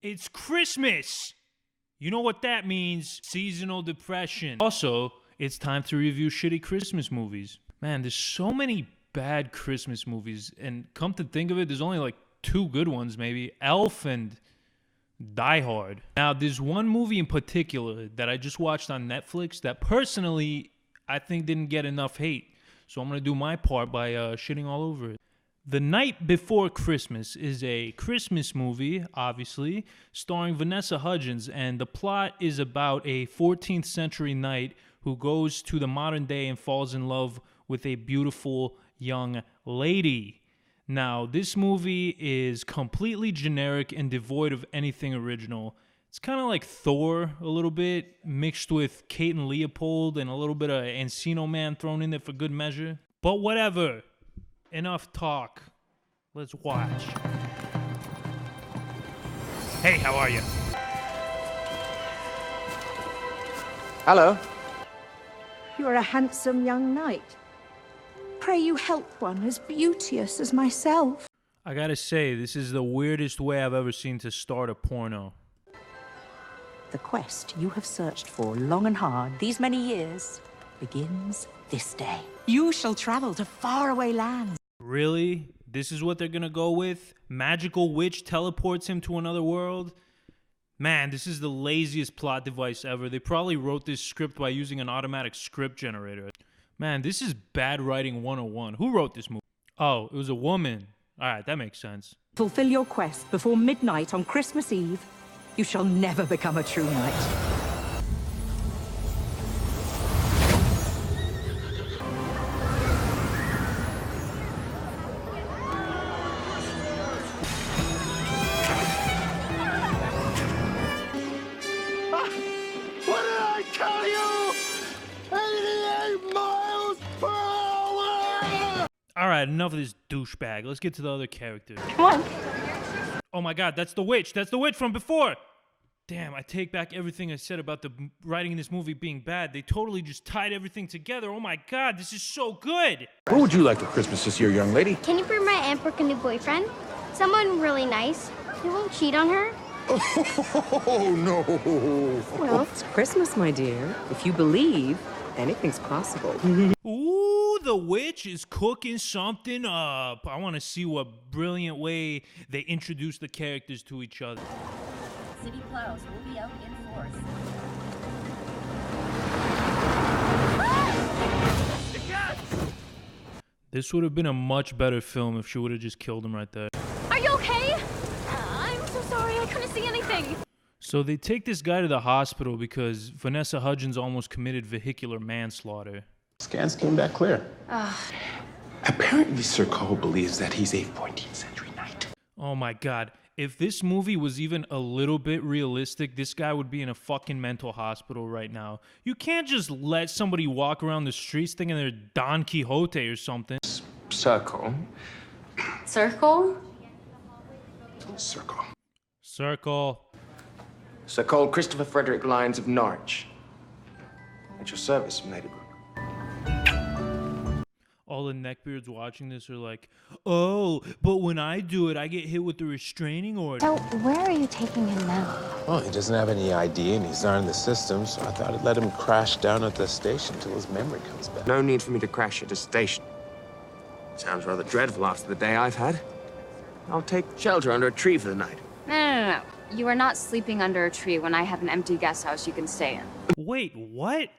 It's Christmas! You know what that means. Seasonal depression. Also, it's time to review shitty Christmas movies. Man, there's so many bad Christmas movies, and come to think of it, there's only like 2 good ones maybe. Elf and Die Hard. Now, there's one movie in particular that I just watched on Netflix that personally I think didn't get enough hate. So I'm going to do my part by shitting all over it. The Night Before Christmas is a Christmas movie, obviously, starring Vanessa Hudgens, and the plot is about a 14th century knight who goes to the modern day and falls in love with a beautiful young lady. Now, this movie is completely generic and devoid of anything original. It's kind of like Thor a little bit, mixed with Kate and Leopold and a little bit of Encino Man thrown in there for good measure. But whatever. Enough talk. Let's watch. Hey, how are you? Hello. You are a handsome young knight. Pray you help one as beauteous as myself. I gotta say, this is the weirdest way I've ever seen to start a porno. The quest you have searched for long and hard these many years begins this day. You shall travel to faraway lands. Really? This is what they're gonna go with? Magical witch teleports him to another world? Man, this is the laziest plot device ever. They probably wrote this script by using an automatic script generator. Man, this is bad writing 101. Who wrote this movie? Oh, it was a woman. Alright, that makes sense. Fulfill your quest before midnight on Christmas Eve. You shall never become a true knight. What did I tell you? 88 miles per hour! Alright, enough of this douchebag. Let's get to the other characters. Come on. Oh my god, that's the witch. That's the witch from before. Damn, I take back everything I said about the writing in this movie being bad. They totally just tied everything together. Oh my god, this is so good. What would you like for Christmas this year, young lady? Can you bring my Aunt Brooke a new boyfriend? Someone really nice. He won't cheat on her. Oh, no. Well, it's Christmas, my dear. If you believe, anything's possible. Ooh, the witch is cooking something up. I want to see what brilliant way they introduce the characters to each other. City plows will be out in force. This would have been a much better film if she would have just killed him right there. Are you okay? I'm so sorry, I couldn't see anything. So they take this guy to the hospital because Vanessa Hudgens almost committed vehicular manslaughter. Scans came back clear. Apparently, Sir Cole believes that he's a 14th century knight. Oh my god. If this movie was even a little bit realistic, this guy would be in a fucking mental hospital right now. You can't just let somebody walk around the streets thinking they're Don Quixote or something. Circle. Circle? Circle. Circle. Sir Cole Christopher Frederick Lyons of Norwich. At your service, Lady Brooke. All the neckbeards watching this are like, oh, but when I do it, I get hit with the restraining order. So, where are you taking him now? Well, he doesn't have any ID and he's not in the system, so I thought I'd let him crash down at the station till his memory comes back. No need for me to crash at a station. Sounds rather dreadful after the day I've had. I'll take shelter under a tree for the night. No. You are not sleeping under a tree when I have an empty guest house you can stay in. Wait, what?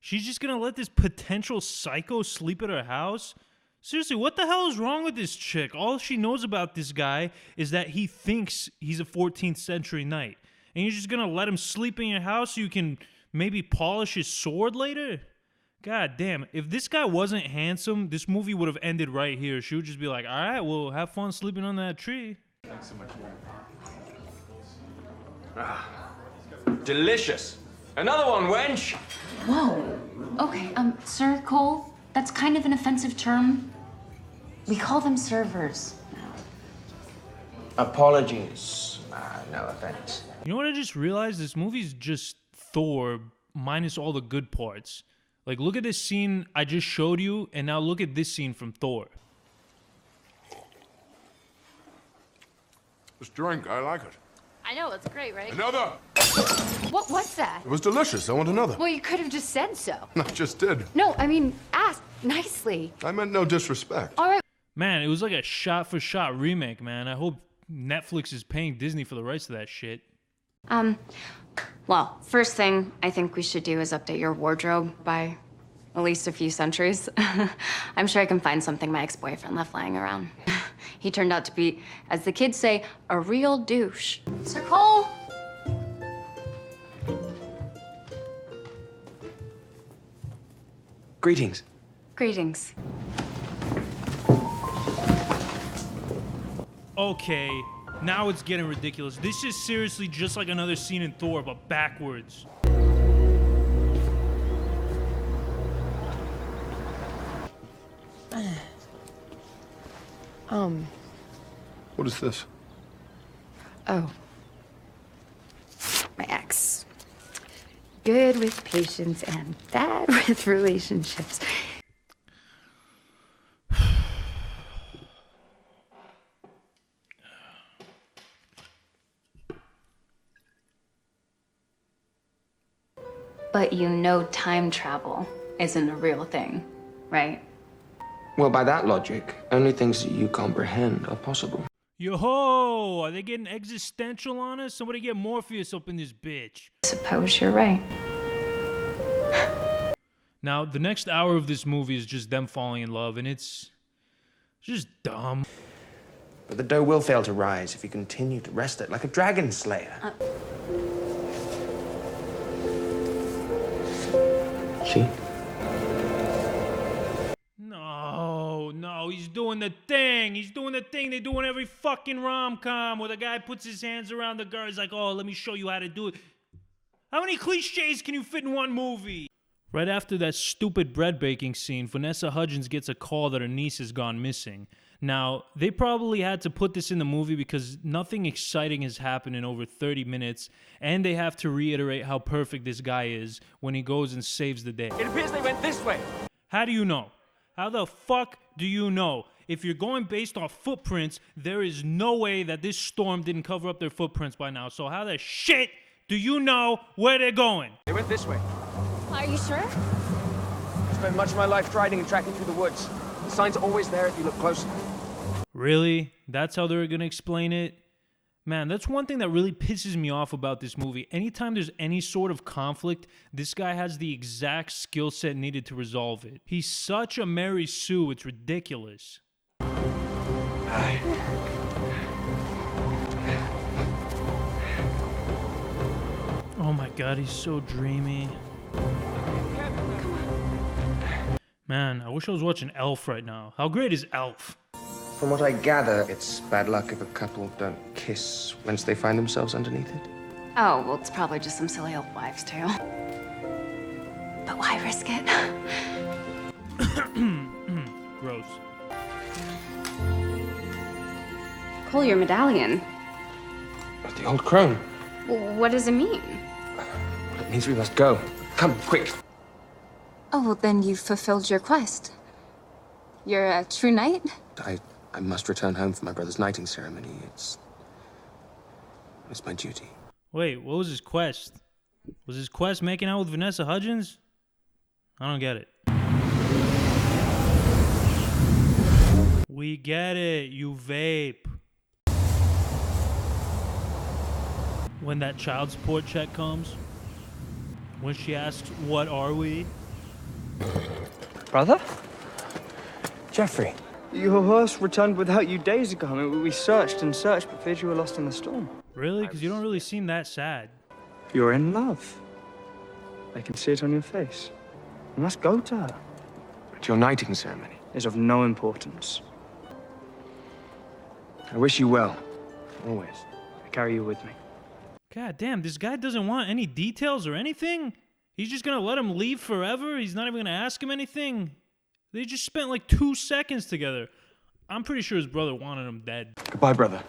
She's just gonna let this potential psycho sleep at her house? Seriously, what the hell is wrong with this chick? All she knows about this guy is that he thinks he's a 14th century knight. And you're just gonna let him sleep in your house so you can maybe polish his sword later? God damn, if this guy wasn't handsome, this movie would have ended right here. She would just be like, alright, well, have fun sleeping on that tree. Thanks so much. Delicious. Another one, wench. Whoa. Okay, Sir Cole, that's kind of an offensive term. We call them servers. Apologies. No offense. You know what I just realized? This movie's just Thor minus all the good parts. Like, look at this scene I just showed you, and now look at this scene from Thor. This drink, I like it. I know, it's great, right? Another! What was that? It was delicious. I want another. Well, you could have just said so. I just did. No, I mean, ask nicely. I meant no disrespect. All right. Man, it was like a shot-for-shot remake, man. I hope Netflix is paying Disney for the rights to that shit. Well, first thing I think we should do is update your wardrobe by at least a few centuries. I'm sure I can find something my ex-boyfriend left lying around. He turned out to be, as the kids say, a real douche. Sir Cole! Greetings. Greetings. Okay, now it's getting ridiculous. This is seriously just like another scene in Thor, but backwards. What is this? Oh. My ex. Good with patience and bad with relationships. But you know time travel isn't a real thing, right? Well, by that logic, only things that you comprehend are possible. Yo-ho! Are they getting existential on us? Somebody get Morpheus up in this bitch. Suppose you're right. Now, the next hour of this movie is just them falling in love, and it's just dumb. But the dough will fail to rise if you continue to wrest it like a dragon slayer. See? No, he's doing the thing. He's doing the thing they do in every fucking rom-com where the guy puts his hands around the girl. He's like, oh, let me show you how to do it. How many cliches can you fit in one movie? Right after that stupid bread baking scene, Vanessa Hudgens gets a call that her niece has gone missing. Now, they probably had to put this in the movie because nothing exciting has happened in over 30 minutes, and they have to reiterate how perfect this guy is when he goes and saves the day. It appears they went this way. How do you know? How the fuck do you know? If you're going based off footprints, there is no way that this storm didn't cover up their footprints by now. So how the shit do you know where they're going? They went this way. Are you sure? I spent much of my life striding and tracking through the woods. The signs are always there if you look closely. Really? That's how they're gonna explain it? Man, that's one thing that really pisses me off about this movie. Anytime there's any sort of conflict, this guy has the exact skill set needed to resolve it. He's such a Mary Sue, it's ridiculous. Hi. Oh my god, he's so dreamy. Man, I wish I was watching Elf right now. How great is Elf? From what I gather, it's bad luck if a couple don't kiss once they find themselves underneath it. Oh, well, it's probably just some silly old wives' tale. But why risk it? Gross. Cole, your medallion. But the old crone. What does it mean? Well, it means we must go. Come, quick. Oh, well, then you've fulfilled your quest. You're a true knight? I must return home for my brother's knighting ceremony. It's my duty. Wait, what was his quest? Was his quest making out with Vanessa Hudgens? I don't get it. We get it, you vape. When that child support check comes, when she asks, what are we? Brother? Jeffrey. Your horse returned without you days ago. I mean, we searched and searched, but feared you were lost in the storm. Really? Because you don't really seem that sad. You're in love. I can see it on your face. You must go to her. But your knighting ceremony Is of no importance. I wish you well. Always. I carry you with me. God damn, this guy doesn't want any details or anything? He's just gonna let him leave forever? He's not even gonna ask him anything? They just spent like 2 seconds together. I'm pretty sure his brother wanted him dead. Goodbye, brother.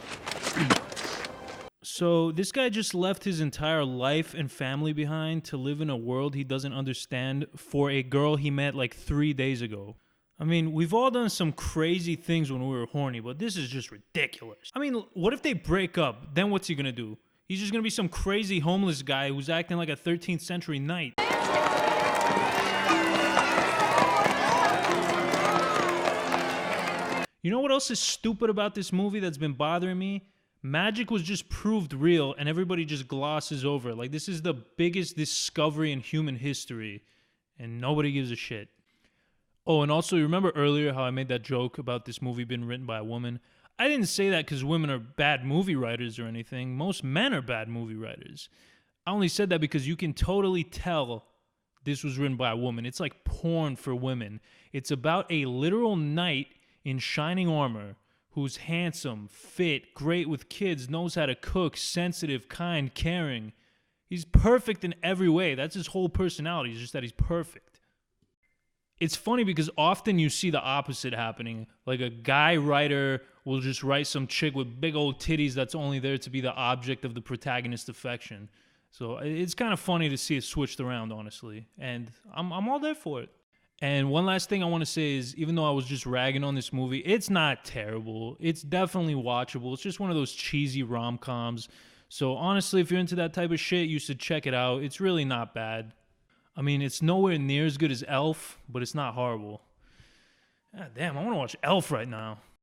So this guy just left his entire life and family behind to live in a world he doesn't understand for a girl he met like 3 days ago. I mean, we've all done some crazy things when we were horny, but this is just ridiculous. I mean, what if they break up? Then what's he gonna do? He's just gonna be some crazy homeless guy who's acting like a 13th century knight. You know what else is stupid about this movie that's been bothering me? Magic was just proved real and everybody just glosses over it. Like, this is the biggest discovery in human history and nobody gives a shit. Oh, and also, you remember earlier how I made that joke about this movie being written by a woman? I didn't say that because women are bad movie writers or anything. Most men are bad movie writers. I only said that because you can totally tell this was written by a woman. It's like porn for women. It's about a literal knight in shining armor who's handsome, fit, great with kids, knows how to cook, sensitive, kind, caring. He's perfect in every way. That's his whole personality, it's just that he's perfect. It's funny because often you see the opposite happening. Like a guy writer will just write some chick with big old titties that's only there to be the object of the protagonist's affection. So it's kind of funny to see it switched around, honestly. And I'm all there for it. And one last thing I want to say is, even though I was just ragging on this movie, it's not terrible. It's definitely watchable. It's just one of those cheesy rom-coms. So honestly, if you're into that type of shit, you should check it out. It's really not bad. I mean, it's nowhere near as good as Elf, but it's not horrible. God damn, I want to watch Elf right now.